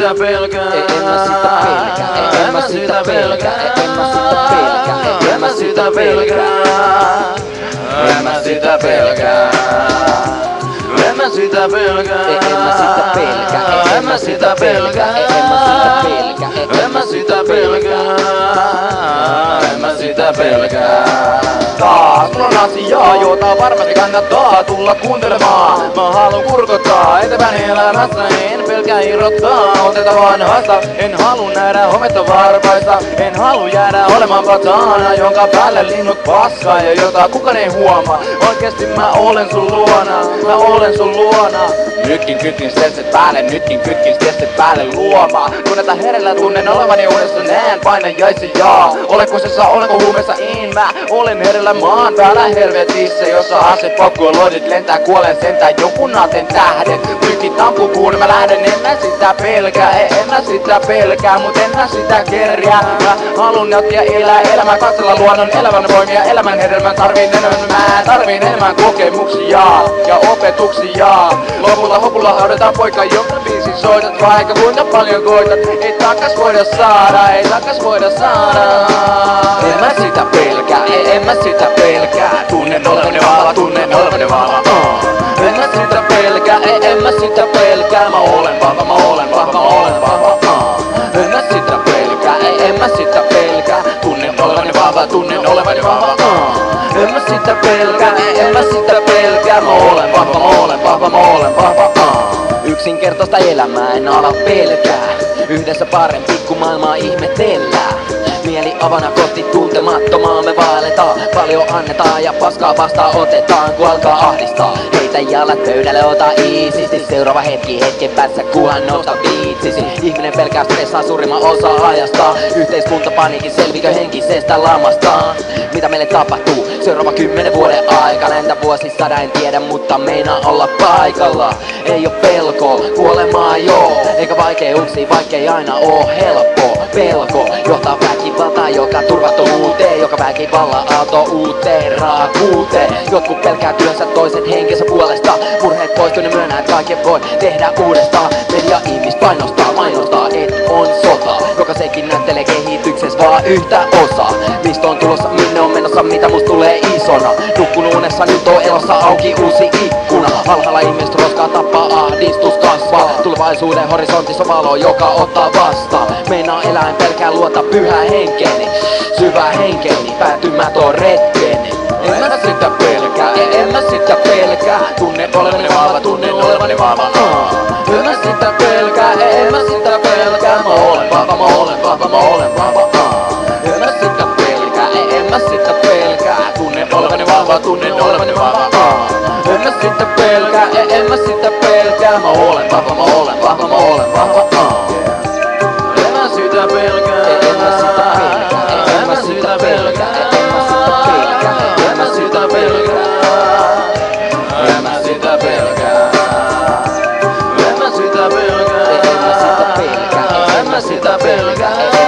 sitä pelkää. En mä sitä pelkää. En mä sitä pelkää. En mä sitä pelkää. En mä sitä pelkää. En mä sitä pelkää. En mä sitä pelkää. En mä sitä pelkää. En mä sitä pelkää. En mä sitä pelkää. En mä sitä pelkää. Taas mulla on asiaa, jota varmasti kannattaa tulla kuuntelemaan. Mä haluun kurkottaa eteenpäin elämässä, en pelkää irrottaa. Oteta vanhasta, en halu nähdä hometta varpaista. En halu jäädä olemaan pataana, jonka päälle linnut paskaa ja jota kukaan ei huomaa. Oikeesti mä olen sun luona, mä olen sun luona. Nytkin kytkin stressit päälle, nytkin kytkin stressit päälle luomaan. Tunneta herellä, tunnen olevani uudessa, näen painajaisia. Olenko sessa, olenko huumeessa, en mä olen herellä maan päällä helvetissä. Jossa aset pakkuu lodit lentää, kuolen sentään joku naten tähden. Mykit ampuu kun mä lähden, en mä sitä pelkää. En mä sitä pelkää, mut en mä sitä kerjää. Mä halun nauttia elää elämää, katsella luonnon elämän voimia. Elämän hedelmän tarviin enemmän kokemuksia ja opetuksia. Lopulla hopulla haudataan poika, jonka biisin soitat. Vaikka kuinka paljon koitat, ei takas voida saada, ei takas voida saada. En mä sitä pelkää. En mä sitä pelkää. Tunnen olevani vahva, tunnen olevani vahva. En mä sitä pelkää. En mä sitä pelkää. Mä olen vahva, mä olen vahva, mä olen vahva. En mä sitä pelkää. En mä sitä pelkää. Tunnen olevani vahva, tunnen olevani vahva. En mä sitä pelkää. En mä sitä pelkää. Mä olen vahva, mä olen vahva, mä olen vahva. Yksinkertaista elämää en ala pelkää. Yhdessä parempi kun maailmaa ihmetellään. Mieli avana kohti tuntemattomaa me vaelletaan. Paljon annetaan ja paskaa vastaan otetaan kun alkaa ahdistaa. Heitä jalat pöydälle, ota iisisti. Seuraava hetken päässä kunhan nousta viitsisi. Ihminen pelkää stressaa suurimman osa ajastaan. Yhteiskunta paniikin selvikö henkisestä lamastaan. Mitä meille tapahtuu seuraava 10 vuoden aikana? Entä vuosisada en tiedä, mutta meinaa olla paikalla. Ei oo pelko, kuolemaa joo. Eikä vaikeuksia, vaikkei aina oo helppoa. Pelko johtaa väkivaltaan, joka turvattomuuteen. Joka väkivallan aalto uuteen raakuuteen. Jotkut pelkää työnsä, toiset henkensä puolesta. Murheet poistuu, ne myönnää, että kaiken voi tehdä uudestaan. Media ihmistä painostaa, mainostaa, et on sota. Joka sekin näyttelee kehityksessä vaan yhtä osaa. Mistä on tulossa, minne on menossa, mitä musta tulee isona. Nukkunut unessa, nyt on elossa auki uusi ikkuna. Alhaalla ihmiset roskaa, tappaa, ahdistus kasvaa. Tulevaisuuden horisontissa valo, joka ottaa vastaan. Meinaa eläin pelkää, luota pyhää henkeeni. Syvä henkeeni, päätymätön retkeeni. En mä sitä pelkää, En mä sitä pelkää. tunnen olevani vahva, tunnen olevani vahva. En mä sitä pelkää. En mä sitä pelkää. Mä olen vahva, mä olen vahva, mä olen vahva. En mä sitä pelkää. En mä sitä pelkää. Tunnen olevani vahva, tunnen olevani vahva. En mä sitä pelkää. En mä sitä pelkää. Mä olen vahva, mä olen vahva, mä olen vahva. En mä sitä pelkää. En mä sitä pelkää. En mä sitä pelkää. En mä sitä pelkää. En mä sitä pelkää. En mä sitä pelkää. En mä sitä pelkää. En mä sitä pelkää.